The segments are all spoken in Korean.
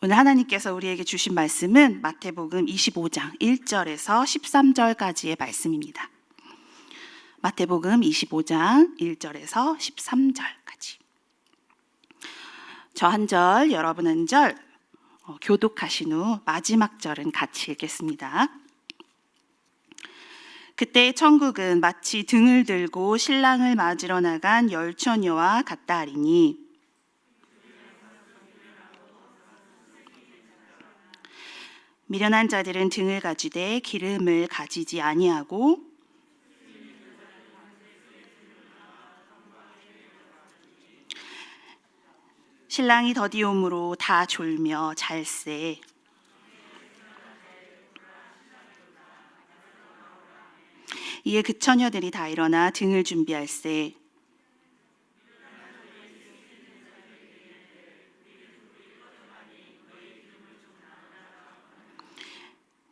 오늘 하나님께서 우리에게 주신 말씀은 마태복음 25장 1절에서 13절까지의 말씀입니다. 마태복음 25장 1절에서 13절까지. 저 한 절, 여러분 한 절 교독하신 후 마지막 절은 같이 읽겠습니다. 그때 천국은 마치 등을 들고 신랑을 맞으러 나간 열처녀와 같다 하리니 미련한 자들은 등을 가지되 기름을 가지지 아니하고 신랑이 더디옴으로 다 졸며 잘세. 이에 그 처녀들이 다 일어나 등을 준비할세.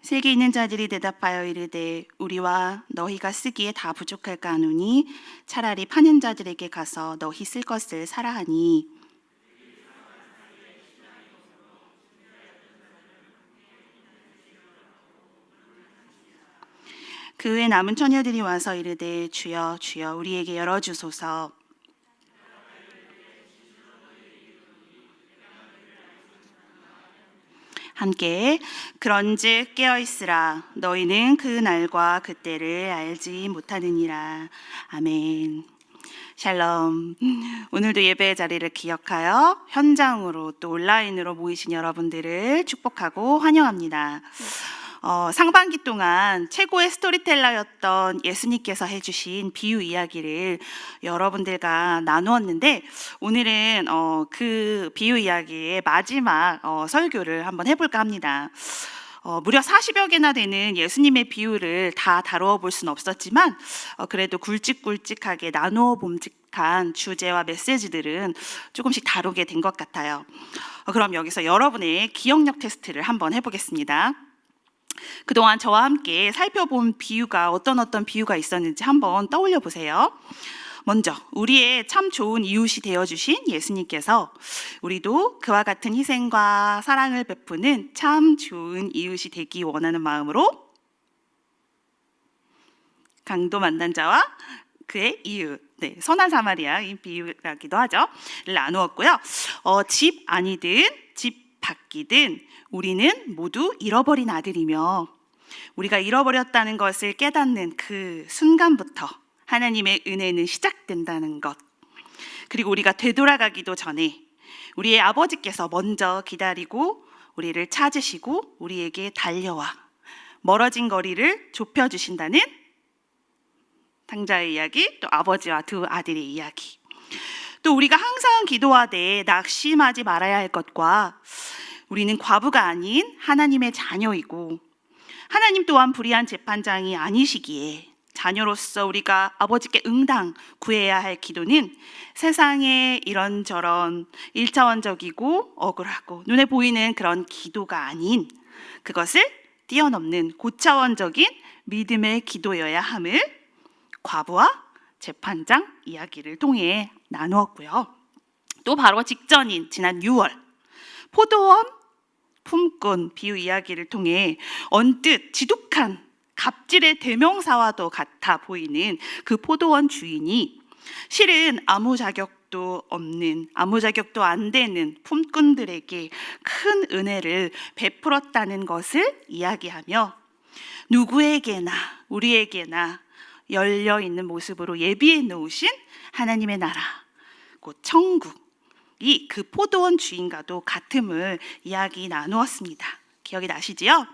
세계 있는 자들이 대답하여 이르되 우리와 너희가 쓰기에 다 부족할까 하노니 차라리 파는 자들에게 가서 너희 쓸 것을 사라 하니 그 후에 남은 처녀들이 와서 이르되 주여 주여 우리에게 열어주소서. 함께 그런즉 깨어있으라 너희는 그 날과 그때를 알지 못하느니라. 아멘. 샬롬. 오늘도 예배의 자리를 기억하여 현장으로 또 온라인으로 모이신 여러분들을 축복하고 환영합니다. 상반기 동안 최고의 스토리텔러였던 예수님께서 해주신 비유 이야기를 여러분들과 나누었는데 오늘은 그 비유 이야기의 마지막 설교를 한번 해볼까 합니다. 무려 40여 개나 되는 예수님의 비유를 다 다루어 볼 수는 없었지만 그래도 굵직굵직하게 나누어 봄직한 주제와 메시지들은 조금씩 다루게 된 것 같아요. 그럼 여기서 여러분의 기억력 테스트를 한번 해보겠습니다. 그동안 저와 함께 살펴본 비유가 어떤 비유가 있었는지 한번 떠올려 보세요. 먼저 우리의 참 좋은 이웃이 되어주신 예수님께서 우리도 그와 같은 희생과 사랑을 베푸는 참 좋은 이웃이 되기 원하는 마음으로 강도 만난 자와 그의 이웃, 선한 사마리아인 비유라기도 하죠. 를 나누었고요. 집 아니든 집 밖이든 우리는 모두 잃어버린 아들이며 우리가 잃어버렸다는 것을 깨닫는 그 순간부터 하나님의 은혜는 시작된다는 것, 그리고 우리가 되돌아가기도 전에 우리의 아버지께서 먼저 기다리고 우리를 찾으시고 우리에게 달려와 멀어진 거리를 좁혀주신다는 당자의 이야기, 또 아버지와 두 아들의 이야기, 또 우리가 항상 기도하되 낙심하지 말아야 할 것과 우리는 과부가 아닌 하나님의 자녀이고 하나님 또한 불의한 재판장이 아니시기에 자녀로서 우리가 아버지께 응당 구해야 할 기도는 세상에 이런저런 1차원적이고 억울하고 눈에 보이는 그런 기도가 아닌 그것을 뛰어넘는 고차원적인 믿음의 기도여야 함을 과부와 재판장 이야기를 통해 나누었고요. 또 바로 직전인 지난 6월 포도원 품꾼 비유 이야기를 통해 언뜻 지독한 갑질의 대명사와도 같아 보이는 그 포도원 주인이 실은 아무 자격도 없는, 아무 자격도 안 되는 품꾼들에게 큰 은혜를 베풀었다는 것을 이야기하며 누구에게나 우리에게나 열려있는 모습으로 예비해 놓으신 하나님의 나라, 곧 천국, 이 그 포도원 주인과도 같음을 이야기 나누었습니다. 기억이 나시지요?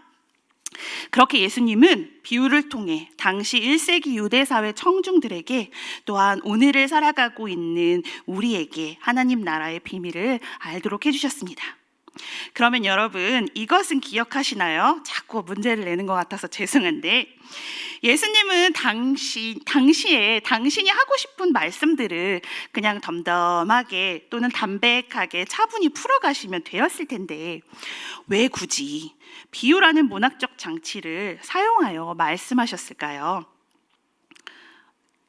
그렇게 예수님은 비유를 통해 당시 1세기 유대사회 청중들에게 또한 오늘을 살아가고 있는 우리에게 하나님 나라의 비밀을 알도록 해주셨습니다. 그러면 여러분 이것은 기억하시나요? 자꾸 문제를 내는 것 같아서 죄송한데 예수님은 당시에 당신이 하고 싶은 말씀들을 그냥 덤덤하게 또는 담백하게 차분히 풀어가시면 되었을 텐데 왜 굳이 비유라는 문학적 장치를 사용하여 말씀하셨을까요?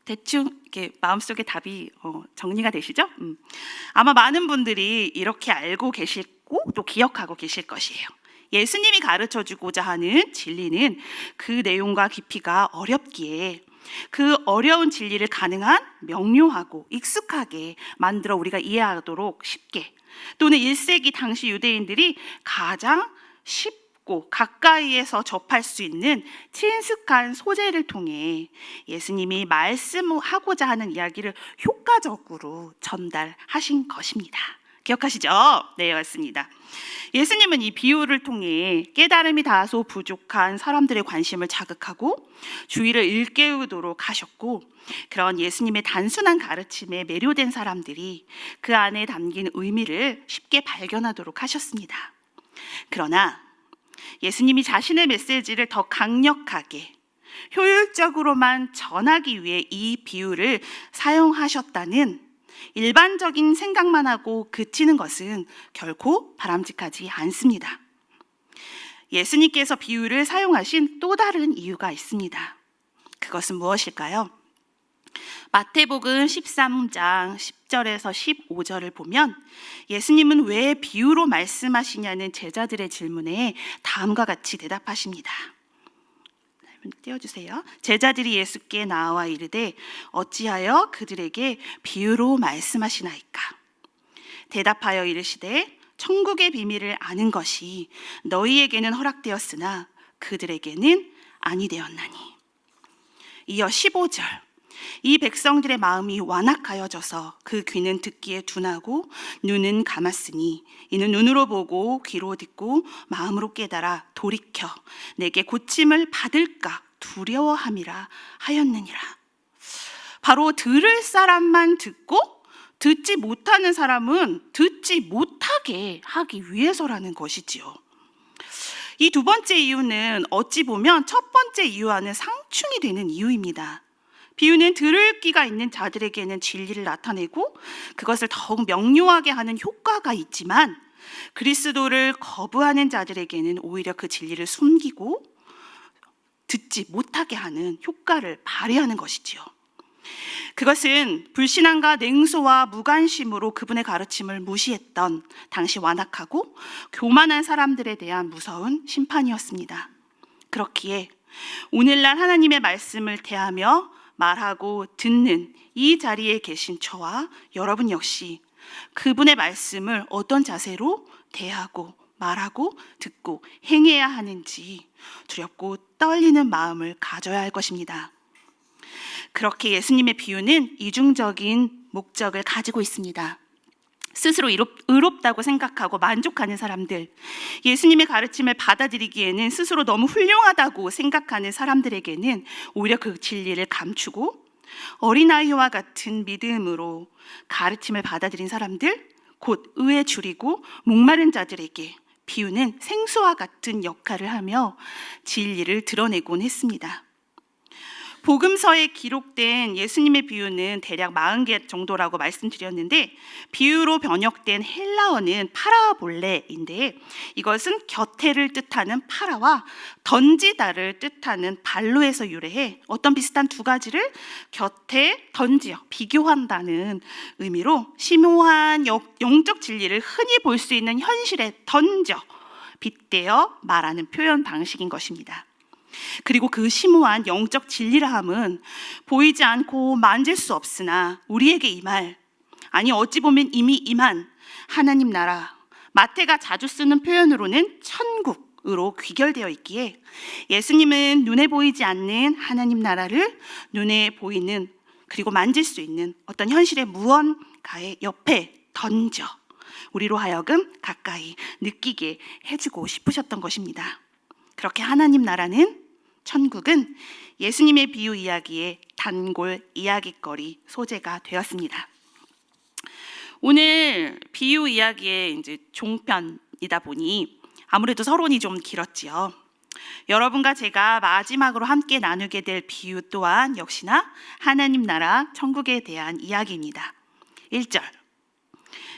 대충 이렇게 마음속에 답이 정리가 되시죠? 아마 많은 분들이 이렇게 알고 계실 있고 또 기억하고 계실 것이에요. 예수님이 가르쳐주고자 하는 진리는 그 내용과 깊이가 어렵기에 그 어려운 진리를 가능한 명료하고 익숙하게 만들어 우리가 이해하도록 쉽게, 또는 1세기 당시 유대인들이 가장 쉽고 가까이에서 접할 수 있는 친숙한 소재를 통해 예수님이 말씀하고자 하는 이야기를 효과적으로 전달하신 것입니다. 기억하시죠? 네, 맞습니다. 예수님은 이 비유를 통해 깨달음이 다소 부족한 사람들의 관심을 자극하고 주의를 일깨우도록 하셨고, 그런 예수님의 단순한 가르침에 매료된 사람들이 그 안에 담긴 의미를 쉽게 발견하도록 하셨습니다. 그러나 예수님이 자신의 메시지를 더 강력하게 효율적으로만 전하기 위해 이 비유를 사용하셨다는 일반적인 생각만 하고 그치는 것은 결코 바람직하지 않습니다. 예수님께서 비유를 사용하신 또 다른 이유가 있습니다. 그것은 무엇일까요? 마태복음 13장 10절에서 15절을 보면 예수님은 왜 비유로 말씀하시냐는 제자들의 질문에 다음과 같이 대답하십니다. 띄워주세요. 제자들이 예수께 나와 이르되 어찌하여 그들에게 비유로 말씀하시나이까? 대답하여 이르시되 천국의 비밀을 아는 것이 너희에게는 허락되었으나 그들에게는 아니 되었나니. 이어 15절, 이 백성들의 마음이 완악하여져서 그 귀는 듣기에 둔하고 눈은 감았으니 이는 눈으로 보고 귀로 듣고 마음으로 깨달아 돌이켜 내게 고침을 받을까 두려워함이라 하였느니라. 바로 들을 사람만 듣고 듣지 못하는 사람은 듣지 못하게 하기 위해서라는 것이지요. 이 두 번째 이유는 어찌 보면 첫 번째 이유와는 상충이 되는 이유입니다. 비유는 들을 귀가 있는 자들에게는 진리를 나타내고 그것을 더욱 명료하게 하는 효과가 있지만, 그리스도를 거부하는 자들에게는 오히려 그 진리를 숨기고 듣지 못하게 하는 효과를 발휘하는 것이지요. 그것은 불신앙과 냉소와 무관심으로 그분의 가르침을 무시했던 당시 완악하고 교만한 사람들에 대한 무서운 심판이었습니다. 그렇기에 오늘날 하나님의 말씀을 대하며 말하고 듣는 이 자리에 계신 저와 여러분 역시 그분의 말씀을 어떤 자세로 대하고 말하고 듣고 행해야 하는지 두렵고 떨리는 마음을 가져야 할 것입니다. 그렇게 예수님의 비유는 이중적인 목적을 가지고 있습니다. 스스로 의롭다고 생각하고 만족하는 사람들, 예수님의 가르침을 받아들이기에는 스스로 너무 훌륭하다고 생각하는 사람들에게는 오히려 그 진리를 감추고, 어린아이와 같은 믿음으로 가르침을 받아들인 사람들, 곧 의에 줄이고 목마른 자들에게 비유는 생수와 같은 역할을 하며 진리를 드러내곤 했습니다. 복음서에 기록된 예수님의 비유는 대략 40개 정도라고 말씀드렸는데, 비유로 번역된 헬라어는 파라볼레인데 이것은 곁에를 뜻하는 파라와 던지다를 뜻하는 발로에서 유래해 어떤 비슷한 두 가지를 곁에 던지어 비교한다는 의미로 심오한 영적 진리를 흔히 볼 수 있는 현실에 던져 빗대어 말하는 표현 방식인 것입니다. 그리고 그 심오한 영적 진리라함은 보이지 않고 만질 수 없으나 우리에게 임할, 아니 어찌 보면 이미 임한 하나님 나라, 마태가 자주 쓰는 표현으로는 천국으로 귀결되어 있기에 예수님은 눈에 보이지 않는 하나님 나라를 눈에 보이는, 그리고 만질 수 있는 어떤 현실의 무언가의 옆에 던져 우리로 하여금 가까이 느끼게 해주고 싶으셨던 것입니다. 그렇게 하나님 나라는, 천국은 예수님의 비유 이야기의 단골 이야깃거리 소재가 되었습니다. 오늘 비유 이야기의 이제 종편이다 보니 아무래도 서론이 좀 길었지요. 여러분과 제가 마지막으로 함께 나누게 될 비유 또한 역시나 하나님 나라 천국에 대한 이야기입니다. 1절,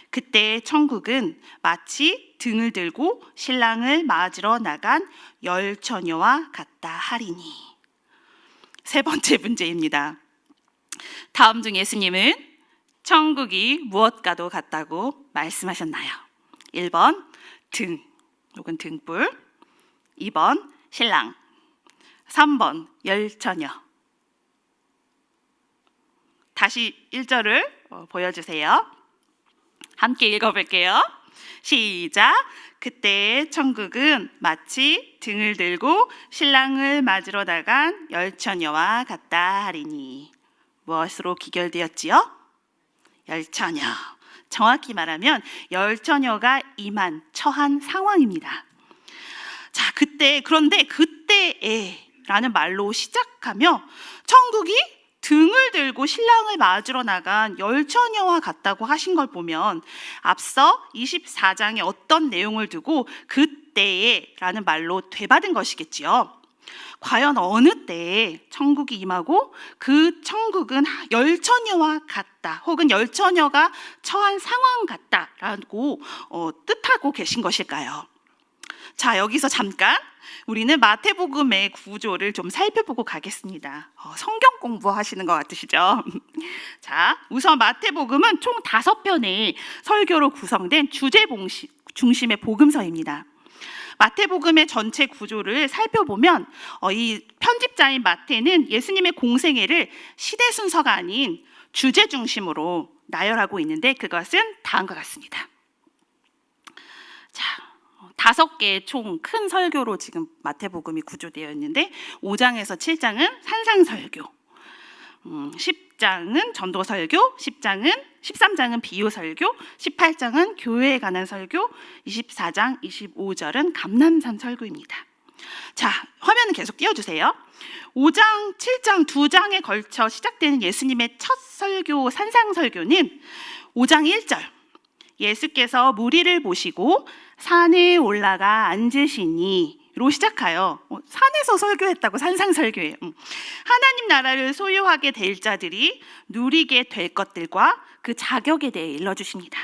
그때 천국은 마치 등을 들고 신랑을 맞으러 나간 열처녀와 같다 하리니. 세 번째 문제입니다. 다음 중 예수님은 천국이 무엇과도 같다고 말씀하셨나요? 1번 등 혹은 등불, 2번 신랑, 3번 열처녀. 다시 1절을 보여주세요. 함께 읽어볼게요. 시작. 그때 천국은 마치 등을 들고 신랑을 맞으러 나간 열처녀와 같다 하리니. 무엇으로 기결되었지요? 열처녀. 정확히 말하면 열처녀가 임한 처한 상황입니다. 자, 그런데 그때에 라는 말로 시작하며 천국이 등을 들고 신랑을 맞으러 나간 열처녀와 같다고 하신 걸 보면 앞서 24장에 어떤 내용을 두고 그때에 라는 말로 되받은 것이겠지요. 과연 어느 때에 천국이 임하고 그 천국은 열처녀와 같다 혹은 열처녀가 처한 상황 같다라고 뜻하고 계신 것일까요? 자, 여기서 잠깐 우리는 마태복음의 구조를 좀 살펴보고 가겠습니다. 성경 공부하시는 것 같으시죠? 자, 우선 마태복음은 총 5편의 설교로 구성된 주제 중심의 복음서입니다. 마태복음의 전체 구조를 살펴보면 이 편집자인 마태는 예수님의 공생애를 시대 순서가 아닌 주제 중심으로 나열하고 있는데 그것은 다음과 같습니다. 자, 5개의 총 큰 설교로 지금 마태복음이 구조되어 있는데 5장에서 7장은 산상설교, 10장은 전도설교, 13장은 비유설교, 18장은 교회에 관한 설교, 24장, 25절은 감람산 설교입니다. 자, 화면은 계속 띄워주세요. 5장, 7장 2장에 걸쳐 시작되는 예수님의 첫 설교 산상설교는 5장 1절 예수께서 무리를 보시고 산에 올라가 앉으시니 로 시작하여 산에서 설교했다고 산상설교예요. 하나님 나라를 소유하게 될 자들이 누리게 될 것들과 그 자격에 대해 일러주십니다.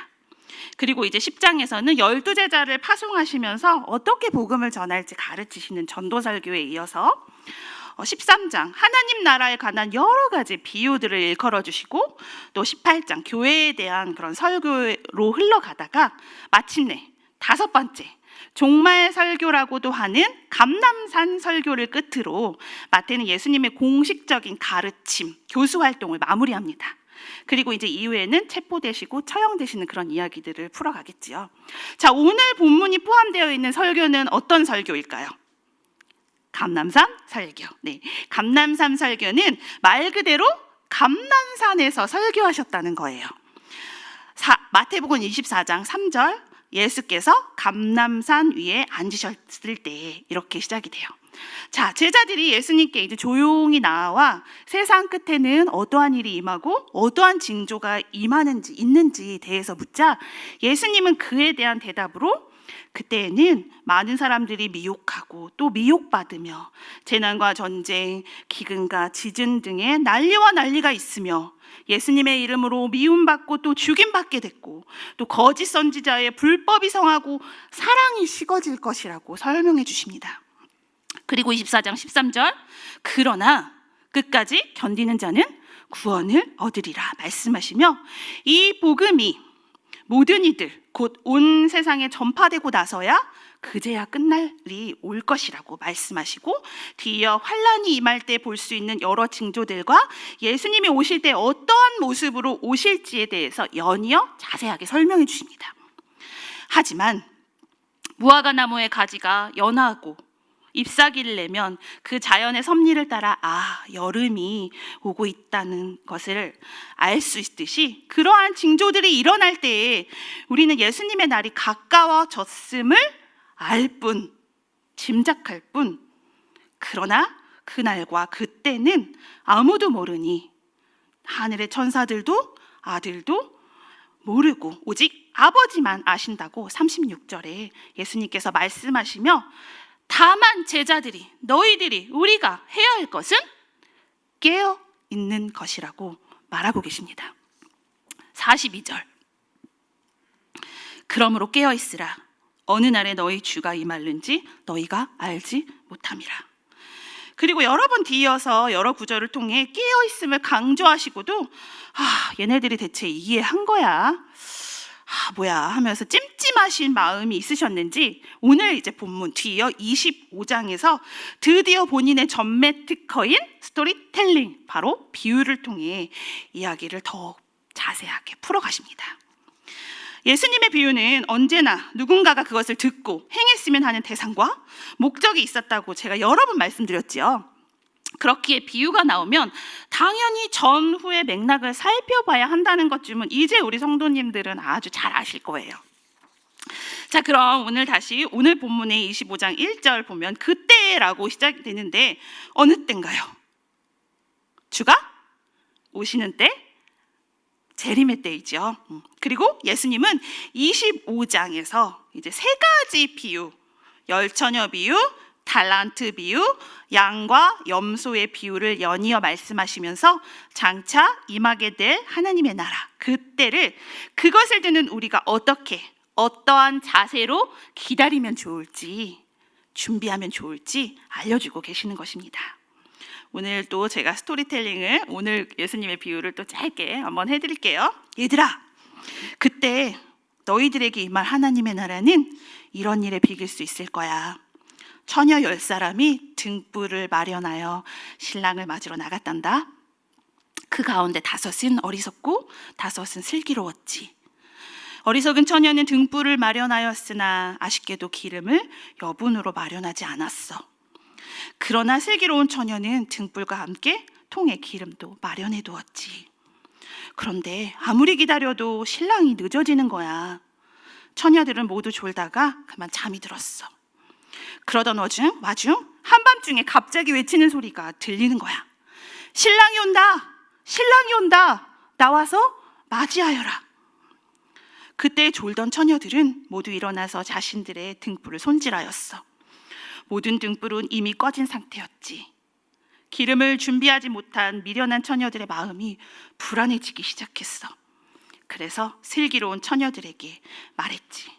그리고 이제 10장에서는 12제자를 파송하시면서 어떻게 복음을 전할지 가르치시는 전도설교에 이어서 13장 하나님 나라에 관한 여러 가지 비유들을 일컬어 주시고 또 18장 교회에 대한 그런 설교로 흘러가다가 마침내 5번째 종말 설교라고도 하는 감람산 설교를 끝으로 마태는 예수님의 공식적인 가르침, 교수 활동을 마무리합니다. 그리고 이제 이후에는 체포되시고 처형되시는 그런 이야기들을 풀어가겠지요. 자, 오늘 본문이 포함되어 있는 설교는 어떤 설교일까요? 감람산 설교. 네, 감람산 설교는 말 그대로 감람산에서 설교하셨다는 거예요. 마태복음 24장 3절 예수께서 감람산 위에 앉으셨을 때 이렇게 시작이 돼요. 자, 제자들이 예수님께 이제 조용히 나와 세상 끝에는 어떠한 일이 임하고 어떠한 징조가 임하는지 있는지 대해서 묻자 예수님은 그에 대한 대답으로 그때에는 많은 사람들이 미혹하고 또 미혹받으며 재난과 전쟁, 기근과 지진 등의 난리와 난리가 있으며 예수님의 이름으로 미움받고 또 죽임받게 됐고 또 거짓 선지자의 불법이 성하고 사랑이 식어질 것이라고 설명해 주십니다. 그리고 24장 13절 그러나 끝까지 견디는 자는 구원을 얻으리라 말씀하시며 이 복음이 모든 이들 곧 온 세상에 전파되고 나서야 그제야 끝날 일이 올 것이라고 말씀하시고 뒤이어 환란이 임할 때 볼 수 있는 여러 징조들과 예수님이 오실 때 어떠한 모습으로 오실지에 대해서 연이어 자세하게 설명해 주십니다. 하지만 무화과 나무의 가지가 연하고 잎사귀를 내면 그 자연의 섭리를 따라 여름이 오고 있다는 것을 알 수 있듯이 그러한 징조들이 일어날 때에 우리는 예수님의 날이 가까워졌음을 알 뿐, 짐작할 뿐, 그러나 그날과 그때는 아무도 모르니 하늘의 천사들도 아들도 모르고 오직 아버지만 아신다고 36절에 예수님께서 말씀하시며 다만 제자들이 너희들이 우리가 해야 할 것은 깨어 있는 것이라고 말하고 계십니다. 42절 그러므로 깨어 있으라 어느 날에 너희 주가 임할는지 너희가 알지 못함이라. 그리고 여러 번 뒤이어서 여러 구절을 통해 깨어 있음을 강조하시고도 얘네들이 대체 이해한 거야? 뭐야 하면서 찜 찜찜하신 마음이 있으셨는지 오늘 이제 본문 뒤이어 25장에서 드디어 본인의 전매 특허인 스토리텔링, 바로 비유를 통해 이야기를 더욱 자세하게 풀어가십니다. 예수님의 비유는 언제나 누군가가 그것을 듣고 행했으면 하는 대상과 목적이 있었다고 제가 여러 번 말씀드렸지요. 그렇기에 비유가 나오면 당연히 전후의 맥락을 살펴봐야 한다는 것쯤은 이제 우리 성도님들은 아주 잘 아실 거예요. 자, 그럼 오늘 다시 오늘 본문의 25장 1절 보면 그때라고 시작되는데 어느 때인가요? 주가 오시는 때, 재림의 때이죠. 그리고 예수님은 25장에서 이제 세 가지 비유, 열처녀 비유, 달란트 비유, 양과 염소의 비유를 연이어 말씀하시면서 장차 임하게 될 하나님의 나라, 그때를, 그것을 듣는 우리가 어떻게, 어떠한 자세로 기다리면 좋을지, 준비하면 좋을지 알려주고 계시는 것입니다. 오늘 또 제가 스토리텔링을, 오늘 예수님의 비유를 또 짧게 한번 해드릴게요. 얘들아, 그때 너희들에게 임할 하나님의 나라는 이런 일에 비길 수 있을 거야. 처녀 10사람이 등불을 마련하여 신랑을 맞으러 나갔단다. 그 가운데 5은 어리석고 5은 슬기로웠지. 어리석은 처녀는 등불을 마련하였으나 아쉽게도 기름을 여분으로 마련하지 않았어. 그러나 슬기로운 처녀는 등불과 함께 통에 기름도 마련해 두었지. 그런데 아무리 기다려도 신랑이 늦어지는 거야. 처녀들은 모두 졸다가 그만 잠이 들었어. 그러던 와중 한밤중에 갑자기 외치는 소리가 들리는 거야. 신랑이 온다! 신랑이 온다! 나와서 맞이하여라. 그때 졸던 처녀들은 모두 일어나서 자신들의 등불을 손질하였어. 모든 등불은 이미 꺼진 상태였지. 기름을 준비하지 못한 미련한 처녀들의 마음이 불안해지기 시작했어. 그래서 슬기로운 처녀들에게 말했지.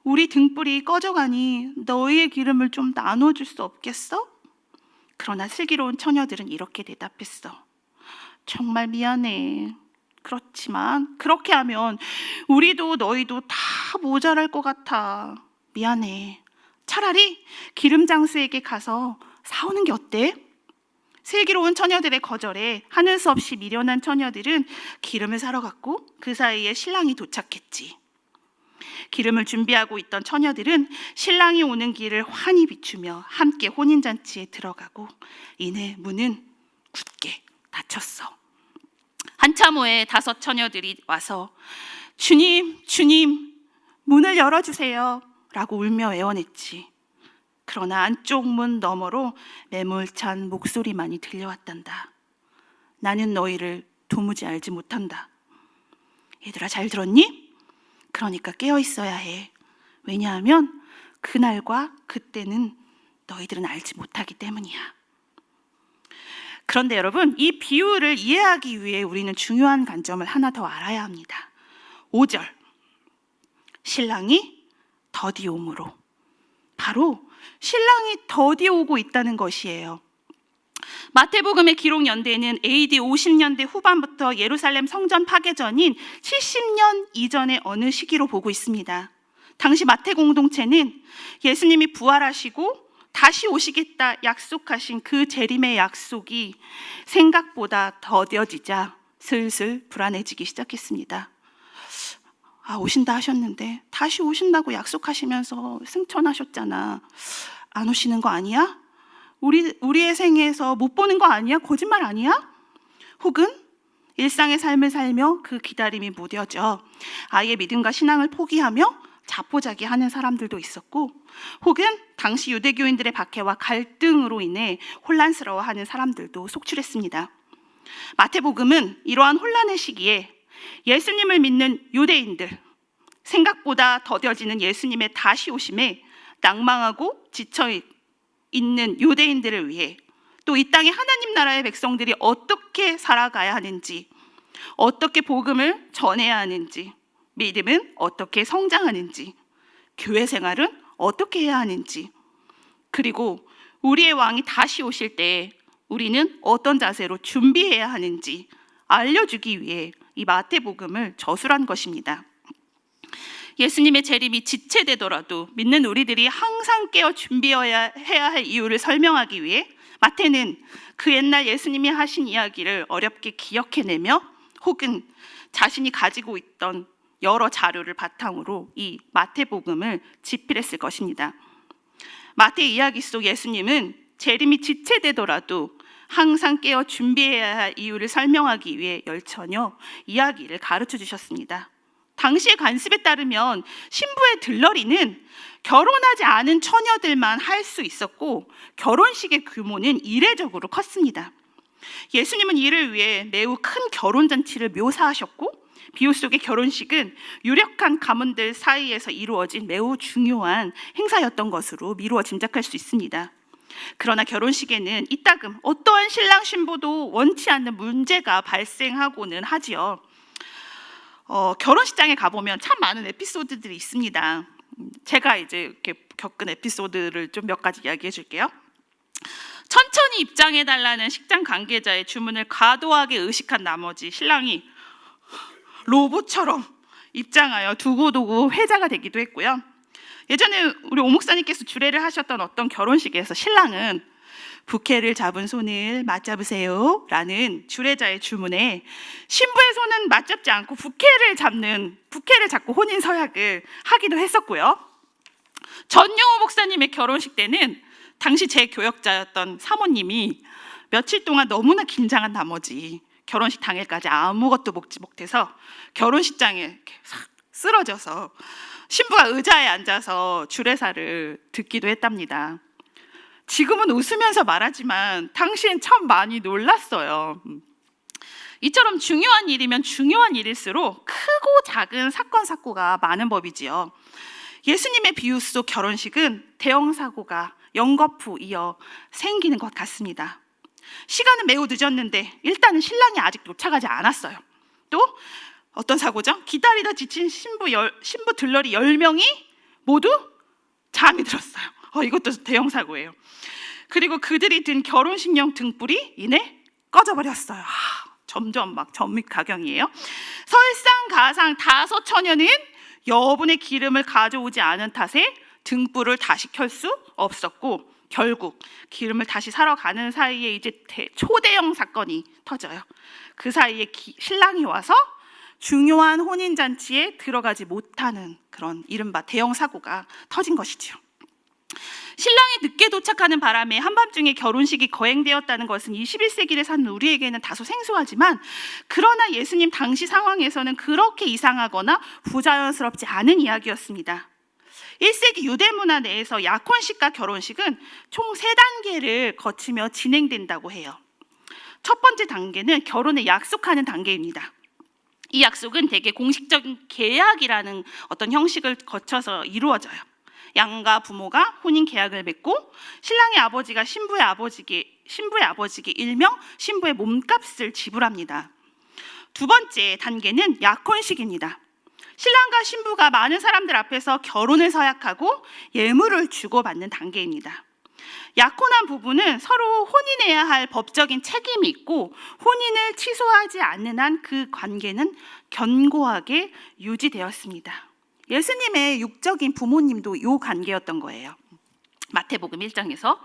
우리 등불이 꺼져가니 너희의 기름을 좀 나눠줄 수 없겠어? 그러나 슬기로운 처녀들은 이렇게 대답했어. 정말 미안해. 그렇지만 그렇게 하면 우리도 너희도 다 모자랄 것 같아. 미안해. 차라리 기름 장수에게 가서 사오는 게 어때? 슬기로운 처녀들의 거절에 하는 수 없이 미련한 처녀들은 기름을 사러 갔고 그 사이에 신랑이 도착했지. 기름을 준비하고 있던 처녀들은 신랑이 오는 길을 환히 비추며 함께 혼인잔치에 들어가고 이내 문은 굳게 닫혔어. 한참 후에 5 처녀들이 와서 주님, 주님, 문을 열어주세요 라고 울며 애원했지. 그러나 안쪽 문 너머로 매몰찬 목소리만이 들려왔단다. 나는 너희를 도무지 알지 못한다. 얘들아, 잘 들었니? 그러니까 깨어 있어야 해. 왜냐하면 그날과 그때는 너희들은 알지 못하기 때문이야. 그런데 여러분, 이 비유를 이해하기 위해 우리는 중요한 관점을 하나 더 알아야 합니다. 5절, 신랑이 더디 오므로, 바로 신랑이 더디 오고 있다는 것이에요. 마태복음의 기록 연대는 AD 50년대 후반부터 예루살렘 성전 파괴 전인 70년 이전의 어느 시기로 보고 있습니다. 당시 마태 공동체는 예수님이 부활하시고 다시 오시겠다 약속하신 그 재림의 약속이 생각보다 더뎌지자 슬슬 불안해지기 시작했습니다. 오신다 하셨는데 다시 오신다고 약속하시면서 승천하셨잖아. 안 오시는 거 아니야? 우리의 생에서 못 보는 거 아니야? 거짓말 아니야? 혹은 일상의 삶을 살며 그 기다림이 무뎌져 아예 믿음과 신앙을 포기하며 자포자기하는 사람들도 있었고, 혹은 당시 유대교인들의 박해와 갈등으로 인해 혼란스러워하는 사람들도 속출했습니다. 마태복음은 이러한 혼란의 시기에 예수님을 믿는 유대인들, 생각보다 더뎌지는 예수님의 다시 오심에 낭망하고 지쳐있는 유대인들을 위해 또 이 땅의 하나님 나라의 백성들이 어떻게 살아가야 하는지, 어떻게 복음을 전해야 하는지, 믿음은 어떻게 성장하는지, 교회 생활은 어떻게 해야 하는지, 그리고 우리의 왕이 다시 오실 때 우리는 어떤 자세로 준비해야 하는지 알려주기 위해 이 마태복음을 저술한 것입니다. 예수님의 재림이 지체되더라도 믿는 우리들이 항상 깨어 준비해야 할 이유를 설명하기 위해 마태는 그 옛날 예수님이 하신 이야기를 어렵게 기억해내며 혹은 자신이 가지고 있던 여러 자료를 바탕으로 이 마태복음을 집필했을 것입니다. 마태 이야기 속 예수님은 재림이 지체되더라도 항상 깨어 준비해야 할 이유를 설명하기 위해 열처녀 이야기를 가르쳐 주셨습니다. 당시의 관습에 따르면 신부의 들러리는 결혼하지 않은 처녀들만 할 수 있었고 결혼식의 규모는 이례적으로 컸습니다. 예수님은 이를 위해 매우 큰 결혼잔치를 묘사하셨고 비유 속의 결혼식은 유력한 가문들 사이에서 이루어진 매우 중요한 행사였던 것으로 미루어 짐작할 수 있습니다. 그러나 결혼식에는 이따금 어떠한 신랑 신부도 원치 않는 문제가 발생하고는 하지요. 결혼식장에 가보면 참 많은 에피소드들이 있습니다. 제가 이제 이렇게 겪은 에피소드를 좀 몇 가지 이야기해 줄게요. 천천히 입장해 달라는 식장 관계자의 주문을 과도하게 의식한 나머지 신랑이 로봇처럼 입장하여 두고두고 회자가 되기도 했고요. 예전에 우리 오 목사님께서 주례를 하셨던 어떤 결혼식에서 신랑은 부케를 잡은 손을 맞잡으세요 라는 주례자의 주문에 신부의 손은 맞잡지 않고 부케를 잡고 혼인 서약을 하기도 했었고요. 전용호 목사님의 결혼식 때는 당시 제 교역자였던 사모님이 며칠 동안 너무나 긴장한 나머지 결혼식 당일까지 아무것도 먹지 못해서 결혼식장에 이렇게 쓰러져서 신부가 의자에 앉아서 주례사를 듣기도 했답니다. 지금은 웃으면서 말하지만 당시엔 참 많이 놀랐어요. 이처럼 중요한 일이면 중요한 일일수록 크고 작은 사건 사고가 많은 법이지요. 예수님의 비유 속 결혼식은 대형 사고가 연거푸 이어 생기는 것 같습니다. 시간은 매우 늦었는데 일단은 신랑이 아직 도착하지 않았어요. 또 어떤 사고죠? 기다리다 지친 신부 들러리 10명이 모두 잠이 들었어요. 이것도 대형 사고예요. 그리고 그들이 든 결혼식용 등불이 이내 꺼져버렸어요. 점점 막 전mit가경이에요. 설상가상 5 처녀는 여분의 기름을 가져오지 않은 탓에 등불을 다시 켤 수 없었고 결국 기름을 다시 사러 가는 사이에 이제 초대형 사건이 터져요. 그 사이에 신랑이 와서 중요한 혼인잔치에 들어가지 못하는 그런 이른바 대형 사고가 터진 것이지요. 신랑이 늦게 도착하는 바람에 한밤중에 결혼식이 거행되었다는 것은 21세기를 사는 우리에게는 다소 생소하지만 그러나 예수님 당시 상황에서는 그렇게 이상하거나 부자연스럽지 않은 이야기였습니다. 1세기 유대 문화 내에서 약혼식과 결혼식은 총 3단계를 거치며 진행된다고 해요. 첫 번째 단계는 결혼을 약속하는 단계입니다. 이 약속은 대개 공식적인 계약이라는 어떤 형식을 거쳐서 이루어져요. 양가 부모가 혼인 계약을 맺고 신랑의 아버지가 신부의 아버지에게 일명 신부의 몸값을 지불합니다. 두 번째 단계는 약혼식입니다. 신랑과 신부가 많은 사람들 앞에서 결혼을 서약하고 예물을 주고받는 단계입니다. 약혼한 부부는 서로 혼인해야 할 법적인 책임이 있고 혼인을 취소하지 않는 한 그 관계는 견고하게 유지되었습니다. 예수님의 육적인 부모님도 이 관계였던 거예요. 마태복음 1장에서.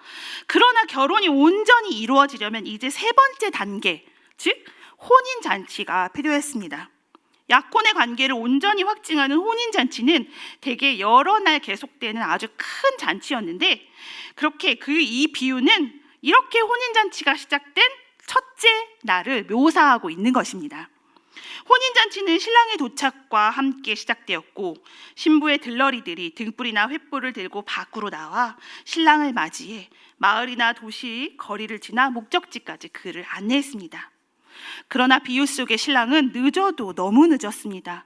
그러나 결혼이 온전히 이루어지려면 이제 3번째 단계, 즉 혼인잔치가 필요했습니다. 약혼의 관계를 온전히 확증하는 혼인잔치는 대개 여러 날 계속되는 아주 큰 잔치였는데 그렇게 이 비유는 이렇게 혼인잔치가 시작된 첫째 날을 묘사하고 있는 것입니다. 혼인잔치는 신랑의 도착과 함께 시작되었고 신부의 들러리들이 등불이나 횃불을 들고 밖으로 나와 신랑을 맞이해 마을이나 도시 거리를 지나 목적지까지 그를 안내했습니다. 그러나 비유 속의 신랑은 늦어도 너무 늦었습니다.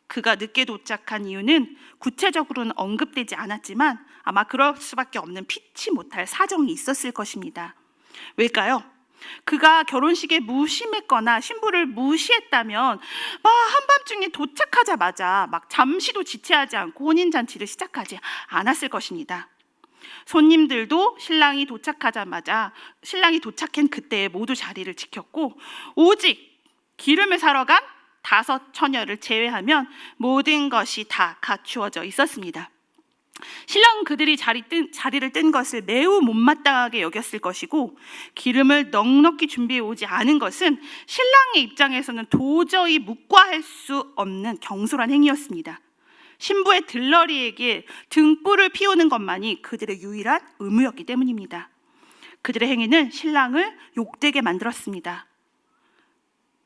그가 늦게 도착한 이유는 구체적으로는 언급되지 않았지만 아마 그럴 수밖에 없는 피치 못할 사정이 있었을 것입니다. 왜일까요? 그가 결혼식에 무심했거나 신부를 무시했다면 한밤중에 도착하자마자 잠시도 지체하지 않고 혼인잔치를 시작하지 않았을 것입니다. 손님들도 신랑이 도착한 그때에 모두 자리를 지켰고 오직 기름을 사러 간 5 처녀를 제외하면 모든 것이 다 갖추어져 있었습니다. 신랑은 그들이 자리를 뜬 것을 매우 못마땅하게 여겼을 것이고, 기름을 넉넉히 준비해 오지 않은 것은 신랑의 입장에서는 도저히 묵과할 수 없는 경솔한 행위였습니다. 신부의 들러리에게 등불을 피우는 것만이 그들의 유일한 의무였기 때문입니다. 그들의 행위는 신랑을 욕되게 만들었습니다.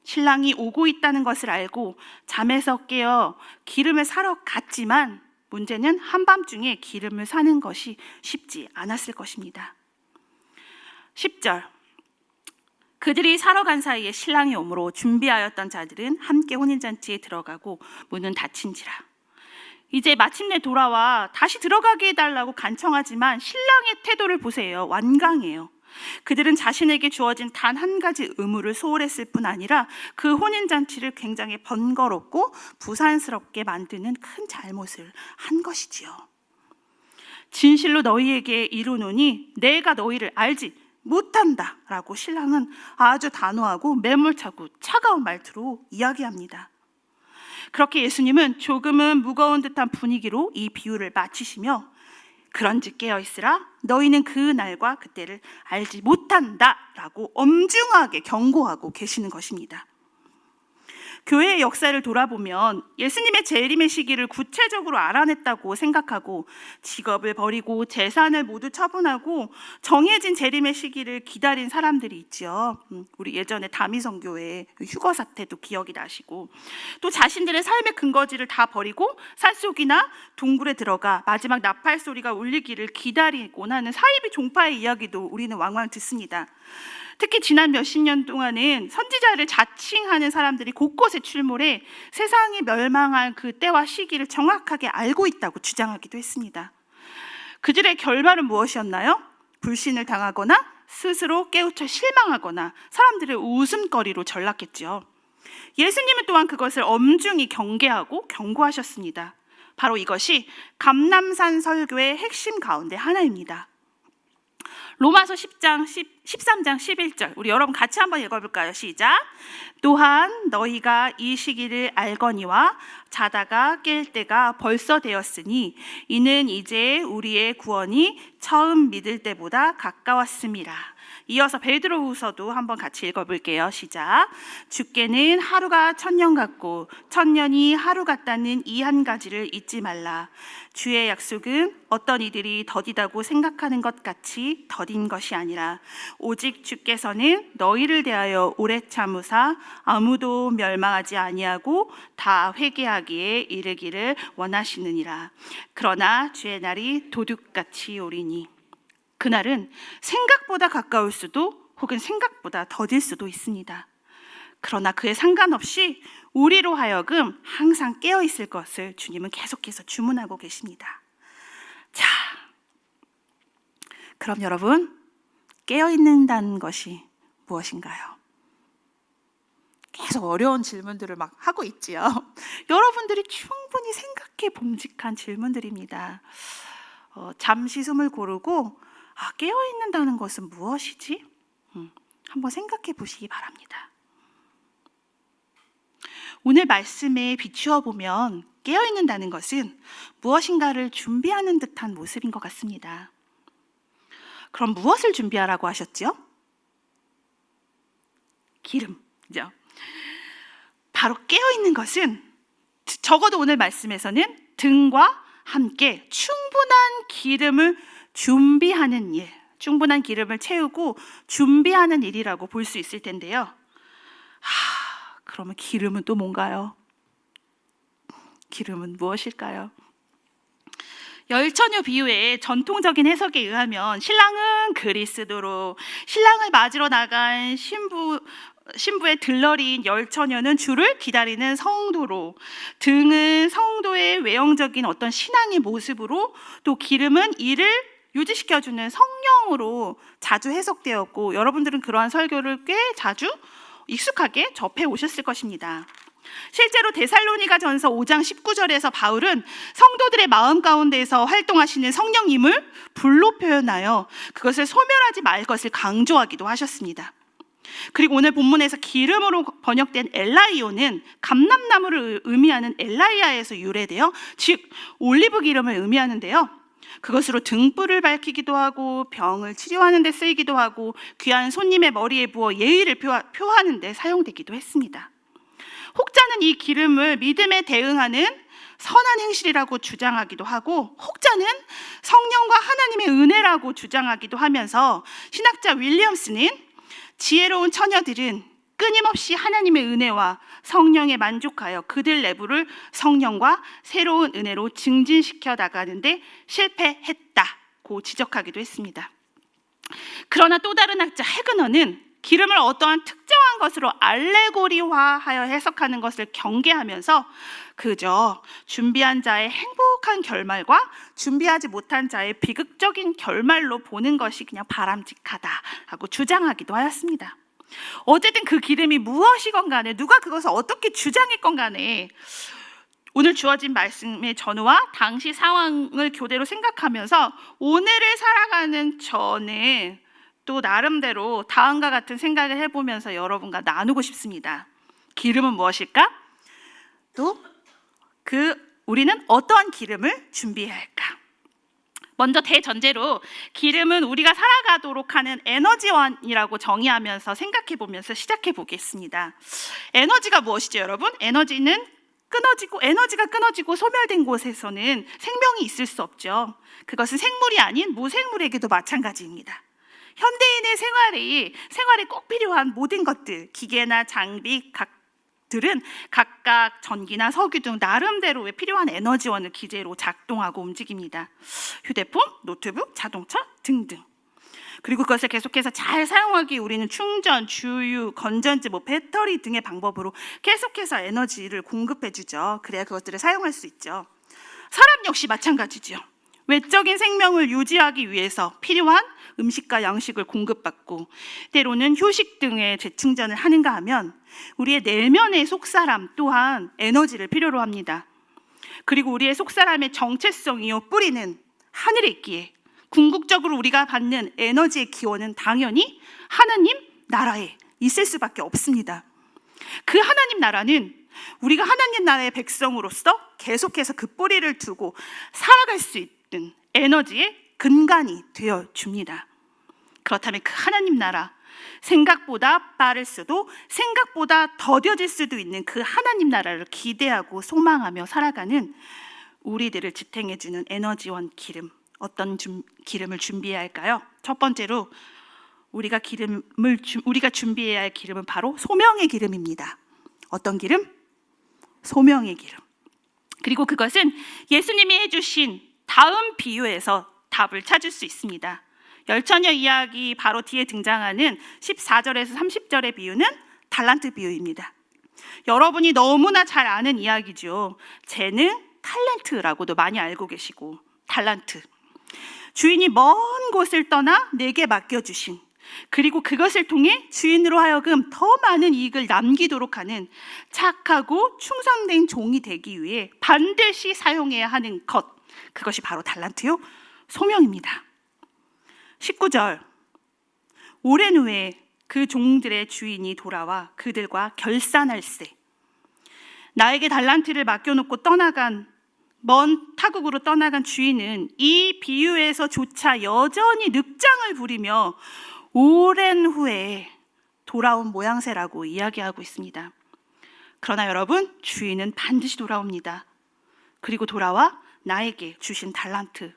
신랑이 오고 있다는 것을 알고 잠에서 깨어 기름을 사러 갔지만, 문제는 한밤중에 기름을 사는 것이 쉽지 않았을 것입니다. 10절, 그들이 사러 간 사이에 신랑이 오므로 준비하였던 자들은 함께 혼인잔치에 들어가고 문은 닫힌지라. 이제 마침내 돌아와 다시 들어가게 해달라고 간청하지만 신랑의 태도를 보세요. 완강해요. 그들은 자신에게 주어진 단 한 가지 의무를 소홀했을 뿐 아니라 그 혼인잔치를 굉장히 번거롭고 부산스럽게 만드는 큰 잘못을 한 것이지요. 진실로 너희에게 이르노니 내가 너희를 알지 못한다 라고 신랑은 아주 단호하고 매몰차고 차가운 말투로 이야기합니다. 그렇게 예수님은 조금은 무거운 듯한 분위기로 이 비유를 마치시며, 그런즉 깨어있으라, 너희는 그 날과 그때를 알지 못한다 라고 엄중하게 경고하고 계시는 것입니다. 교회의 역사를 돌아보면 예수님의 재림의 시기를 구체적으로 알아냈다고 생각하고 직업을 버리고 재산을 모두 처분하고 정해진 재림의 시기를 기다린 사람들이 있죠. 우리 예전에 다미성교회 휴거 사태도 기억이 나시고, 또 자신들의 삶의 근거지를 다 버리고 산속이나 동굴에 들어가 마지막 나팔 소리가 울리기를 기다리곤 하는 사이비 종파의 이야기도 우리는 왕왕 듣습니다. 특히 지난 몇십 년 동안은 선지자를 자칭하는 사람들이 곳곳에 출몰해 세상이 멸망할 그 때와 시기를 정확하게 알고 있다고 주장하기도 했습니다. 그들의 결말은 무엇이었나요? 불신을 당하거나 스스로 깨우쳐 실망하거나 사람들의 웃음거리로 전락했죠. 예수님은 또한 그것을 엄중히 경계하고 경고하셨습니다. 바로 이것이 감람산 설교의 핵심 가운데 하나입니다. 로마서 13장 11절, 우리 여러분 같이 한번 읽어볼까요? 시작. 또한 너희가 이 시기를 알거니와 자다가 깰 때가 벌써 되었으니 이는 이제 우리의 구원이 처음 믿을 때보다 가까웠음이라. 이어서 베드로후서도 한번 같이 읽어볼게요. 시작. 주께는 하루가 1000년 같고 1000년이 하루 같다는 이 한 가지를 잊지 말라. 주의 약속은 어떤 이들이 더디다고 생각하는 것 같이 더딘 것이 아니라 오직 주께서는 너희를 대하여 오래 참으사 아무도 멸망하지 아니하고 다 회개하기에 이르기를 원하시느니라. 그러나 주의 날이 도둑같이 오리니 그날은 생각보다 가까울 수도 혹은 생각보다 더딜 수도 있습니다. 그러나 그에 상관없이 우리로 하여금 항상 깨어있을 것을 주님은 계속해서 주문하고 계십니다. 자, 그럼 여러분, 깨어있는다는 것이 무엇인가요? 계속 어려운 질문들을 막 하고 있지요. 여러분들이 충분히 생각해 봄직한 질문들입니다. 잠시 숨을 고르고 깨어있는다는 것은 무엇이지? 한번 생각해 보시기 바랍니다. 오늘 말씀에 비추어 보면 깨어있는다는 것은 무엇인가를 준비하는 듯한 모습인 것 같습니다. 그럼 무엇을 준비하라고 하셨죠? 기름이죠. 바로 깨어있는 것은 적어도 오늘 말씀에서는 등과 함께 충분한 기름을 준비하는 일, 충분한 기름을 채우고 준비하는 일이라고 볼 수 있을 텐데요. 그러면 기름은 또 뭔가요? 기름은 무엇일까요? 열처녀 비유의 전통적인 해석에 의하면 신랑은 그리스도로, 신랑을 맞으러 나간 신부의 들러리인 열처녀는 주를 기다리는 성도로, 등은 성도의 외형적인 어떤 신앙의 모습으로, 또 기름은 이를 유지시켜주는 성령으로 자주 해석되었고, 여러분들은 그러한 설교를 꽤 자주 익숙하게 접해 오셨을 것입니다. 실제로 데살로니가 전서 5장 19절에서 바울은 성도들의 마음 가운데에서 활동하시는 성령님을 불로 표현하여 그것을 소멸하지 말 것을 강조하기도 하셨습니다. 그리고 오늘 본문에서 기름으로 번역된 엘라이오는 감람나무를 의미하는 엘라이아에서 유래되어 즉 올리브 기름을 의미하는데요. 그것으로 등불을 밝히기도 하고 병을 치료하는 데 쓰이기도 하고 귀한 손님의 머리에 부어 예의를 표하는 데 사용되기도 했습니다. 혹자는 이 기름을 믿음에 대응하는 선한 행실이라고 주장하기도 하고 혹자는 성령과 하나님의 은혜라고 주장하기도 하면서 신학자 윌리엄스는 지혜로운 처녀들은 끊임없이 하나님의 은혜와 성령에 만족하여 그들 내부를 성령과 새로운 은혜로 증진시켜 나가는데 실패했다고 지적하기도 했습니다. 그러나 또 다른 학자 헤그너는 기름을 어떠한 특정한 것으로 알레고리화하여 해석하는 것을 경계하면서 그저 준비한 자의 행복한 결말과 준비하지 못한 자의 비극적인 결말로 보는 것이 그냥 바람직하다라고 주장하기도 하였습니다. 어쨌든 그 기름이 무엇이건 간에 누가 그것을 어떻게 주장했건 간에 오늘 주어진 말씀의 전후와 당시 상황을 교대로 생각하면서 오늘을 살아가는 저는 또 나름대로 다음과 같은 생각을 해보면서 여러분과 나누고 싶습니다. 기름은 무엇일까? 또 우리는 어떠한 기름을 준비해야 할까? 먼저 대전제로 기름은 우리가 살아가도록 하는 에너지원이라고 정의하면서 생각해보면서 시작해 보겠습니다. 에너지가 무엇이죠, 여러분? 에너지가 끊어지고 소멸된 곳에서는 생명이 있을 수 없죠. 그것은 생물이 아닌 무생물에게도 마찬가지입니다. 현대인의 생활에 꼭 필요한 모든 것들, 기계나 장비 들은 각각 전기나 석유 등 나름대로의 필요한 에너지원을 기재로 작동하고 움직입니다. 휴대폰, 노트북, 자동차 등등. 그리고 그것을 계속해서 잘 사용하기 우리는 충전, 주유, 건전지, 배터리 등의 방법으로 계속해서 에너지를 공급해 주죠. 그래야 그것들을 사용할 수 있죠. 사람 역시 마찬가지죠. 외적인 생명을 유지하기 위해서 필요한 음식과 양식을 공급받고 때로는 휴식 등의 재충전을 하는가 하면 우리의 내면의 속사람 또한 에너지를 필요로 합니다. 그리고 우리의 속사람의 정체성이요 뿌리는 하늘에 있기에 궁극적으로 우리가 받는 에너지의 기원은 당연히 하나님 나라에 있을 수밖에 없습니다. 그 하나님 나라는 우리가 하나님 나라의 백성으로서 계속해서 그 뿌리를 두고 살아갈 수 있는 에너지의 근간이 되어줍니다. 그렇다면 그 하나님 나라, 생각보다 빠를 수도 생각보다 더뎌질 수도 있는 그 하나님 나라를 기대하고 소망하며 살아가는 우리들을 지탱해주는 에너지원 기름, 어떤 기름을 준비해야 할까요? 첫 번째로 우리가 준비해야 할 기름은 바로 소명의 기름입니다. 어떤 기름? 소명의 기름. 그리고 그것은 예수님이 해주신 다음 비유에서 답을 찾을 수 있습니다. 열처녀 이야기 바로 뒤에 등장하는 14절에서 30절의 비유는 달란트 비유입니다. 여러분이 너무나 잘 아는 이야기죠. 재능, 탤런트라고도 많이 알고 계시고, 달란트. 주인이 먼 곳을 떠나 내게 맡겨주신, 그리고 그것을 통해 주인으로 하여금 더 많은 이익을 남기도록 하는 착하고 충성된 종이 되기 위해 반드시 사용해야 하는 것, 그것이 바로 달란트요, 소명입니다. 19절, 오랜 후에 그 종들의 주인이 돌아와 그들과 결산할세. 나에게 달란트를 맡겨놓고 먼 타국으로 떠나간 주인은 이 비유에서조차 여전히 늑장을 부리며 오랜 후에 돌아온 모양새라고 이야기하고 있습니다. 그러나 여러분, 주인은 반드시 돌아옵니다. 그리고 돌아와 나에게 주신 달란트,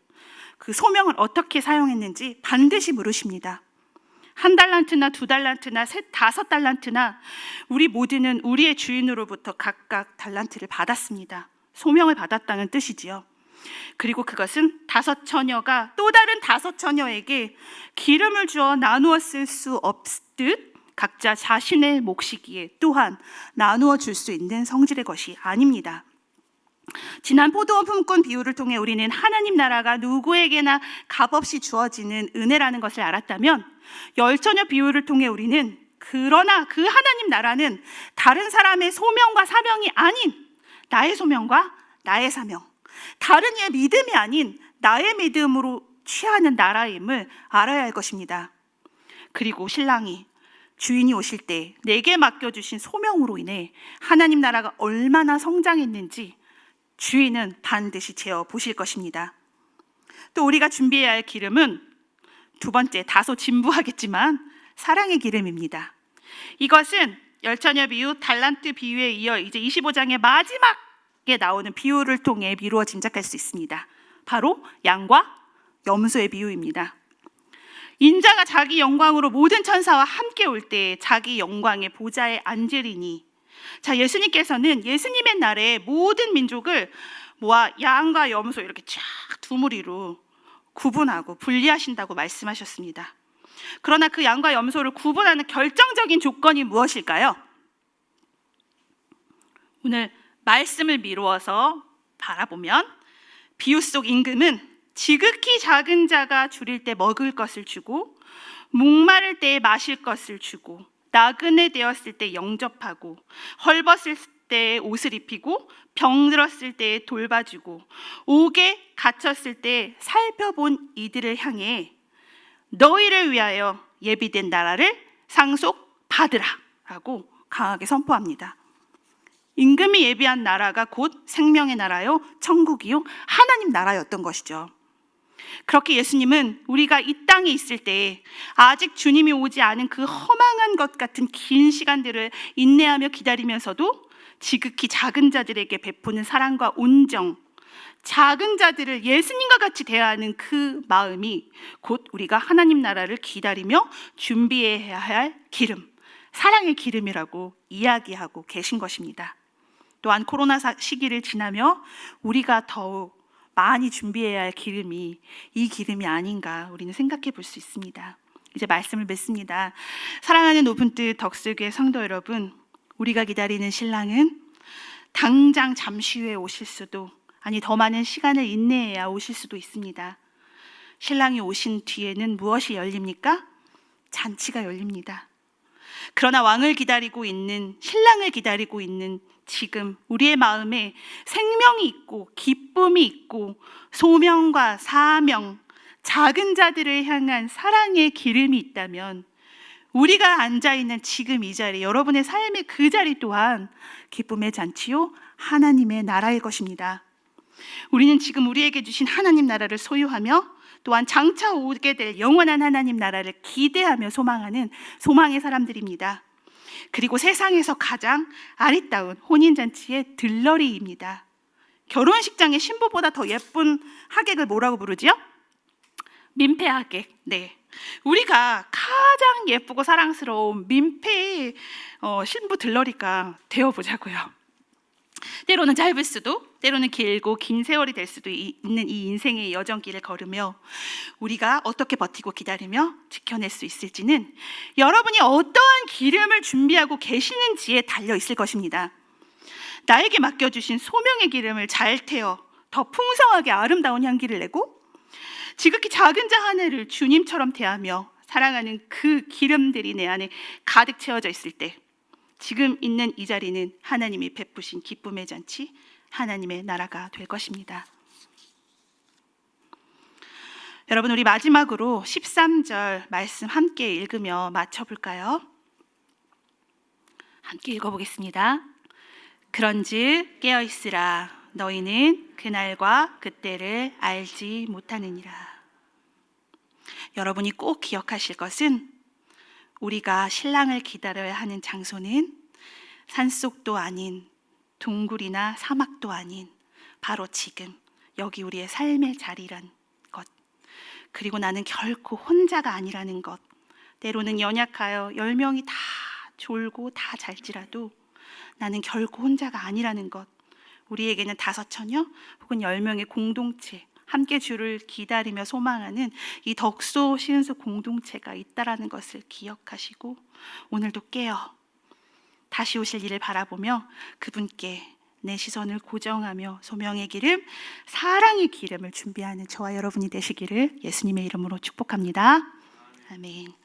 그 소명을 어떻게 사용했는지 반드시 물으십니다. 1달란트나 2달란트나 5달란트나 우리 모두는 우리의 주인으로부터 각각 달란트를 받았습니다. 소명을 받았다는 뜻이지요. 그리고 그것은 5처녀가 또 다른 5처녀에게 기름을 주어 나누어 쓸 수 없듯 각자 자신의 몫이기에 또한 나누어 줄 수 있는 성질의 것이 아닙니다. 지난 포도원 품꾼 비유를 통해 우리는 하나님 나라가 누구에게나 값없이 주어지는 은혜라는 것을 알았다면, 열처녀 비유를 통해 우리는 그러나 그 하나님 나라는 다른 사람의 소명과 사명이 아닌 나의 소명과 나의 사명, 다른 이의 믿음이 아닌 나의 믿음으로 취하는 나라임을 알아야 할 것입니다. 그리고 신랑이 주인이 오실 때 내게 맡겨주신 소명으로 인해 하나님 나라가 얼마나 성장했는지 주인은 반드시 재어 보실 것입니다. 또 우리가 준비해야 할 기름은 두 번째, 다소 진부하겠지만 사랑의 기름입니다. 이것은 열처녀 비유, 달란트 비유에 이어 이제 25장의 마지막에 나오는 비유를 통해 미루어 짐작할 수 있습니다. 바로 양과 염소의 비유입니다. 인자가 자기 영광으로 모든 천사와 함께 올 때 자기 영광의 보좌에 앉으리니, 자, 예수님께서는 예수님의 날에 모든 민족을 모아 양과 염소 이렇게 쫙 두 무리로 구분하고 분리하신다고 말씀하셨습니다. 그러나 그 양과 염소를 구분하는 결정적인 조건이 무엇일까요? 오늘 말씀을 미루어서 바라보면 비유 속 임금은 지극히 작은 자가 줄일 때 먹을 것을 주고 목마를 때에 마실 것을 주고 나그네 되었을 때 영접하고 헐벗을 때 옷을 입히고 병들었을 때 돌봐주고 옥에 갇혔을 때 살펴본 이들을 향해 너희를 위하여 예비된 나라를 상속받으라 라고 강하게 선포합니다. 임금이 예비한 나라가 곧 생명의 나라요, 천국이요, 하나님 나라였던 것이죠. 그렇게 예수님은 우리가 이 땅에 있을 때 아직 주님이 오지 않은 그 허망한 것 같은 긴 시간들을 인내하며 기다리면서도 지극히 작은 자들에게 베푸는 사랑과 온정, 작은 자들을 예수님과 같이 대하는 그 마음이 곧 우리가 하나님 나라를 기다리며 준비해야 할 기름, 사랑의 기름이라고 이야기하고 계신 것입니다. 또한 코로나 시기를 지나며 우리가 더욱 많이 준비해야 할 기름이 이 기름이 아닌가 우리는 생각해 볼 수 있습니다. 이제 말씀을 맺습니다. 사랑하는 오픈트 덕수교회 성도 여러분, 우리가 기다리는 신랑은 당장 잠시 후에 오실 수도, 아니 더 많은 시간을 인내해야 오실 수도 있습니다. 신랑이 오신 뒤에는 무엇이 열립니까? 잔치가 열립니다. 그러나 왕을 기다리고 있는, 신랑을 기다리고 있는 지금 우리의 마음에 생명이 있고 기쁨이 있고 소명과 사명, 작은 자들을 향한 사랑의 기름이 있다면 우리가 앉아있는 지금 이 자리, 여러분의 삶의 그 자리 또한 기쁨의 잔치요, 하나님의 나라일 것입니다. 우리는 지금 우리에게 주신 하나님 나라를 소유하며 또한 장차 오게 될 영원한 하나님 나라를 기대하며 소망하는 소망의 사람들입니다. 그리고 세상에서 가장 아리따운 혼인잔치의 들러리입니다. 결혼식장의 신부보다 더 예쁜 하객을 뭐라고 부르지요? 민폐 하객. 네, 우리가 가장 예쁘고 사랑스러운 민폐 신부 들러리가 되어보자고요. 때로는 짧을 수도, 때로는 길고 긴 세월이 될 수도 있는 이 인생의 여정길을 걸으며 우리가 어떻게 버티고 기다리며 지켜낼 수 있을지는 여러분이 어떠한 기름을 준비하고 계시는지에 달려 있을 것입니다. 나에게 맡겨주신 소명의 기름을 잘 태워 더 풍성하게 아름다운 향기를 내고 지극히 작은 자 하나를 주님처럼 대하며 사랑하는 그 기름들이 내 안에 가득 채워져 있을 때 지금 있는 이 자리는 하나님이 베푸신 기쁨의 잔치, 하나님의 나라가 될 것입니다. 여러분, 우리 마지막으로 13절 말씀 함께 읽으며 맞춰볼까요? 함께 읽어보겠습니다. 그런즉 깨어있으라, 너희는 그날과 그때를 알지 못하느니라. 여러분이 꼭 기억하실 것은 우리가 신랑을 기다려야 하는 장소는 산속도 아닌 동굴이나 사막도 아닌 바로 지금 여기 우리의 삶의 자리란 것, 그리고 나는 결코 혼자가 아니라는 것. 때로는 연약하여 10명이 다 졸고 다 잘지라도 나는 결코 혼자가 아니라는 것. 우리에게는 5처녀 혹은 10명의 공동체, 함께 주를 기다리며 소망하는 이 덕소 시은소 공동체가 있다라는 것을 기억하시고 오늘도 깨어 다시 오실 일을 바라보며 그분께 내 시선을 고정하며 소명의 기름, 사랑의 기름을 준비하는 저와 여러분이 되시기를 예수님의 이름으로 축복합니다. 아멘.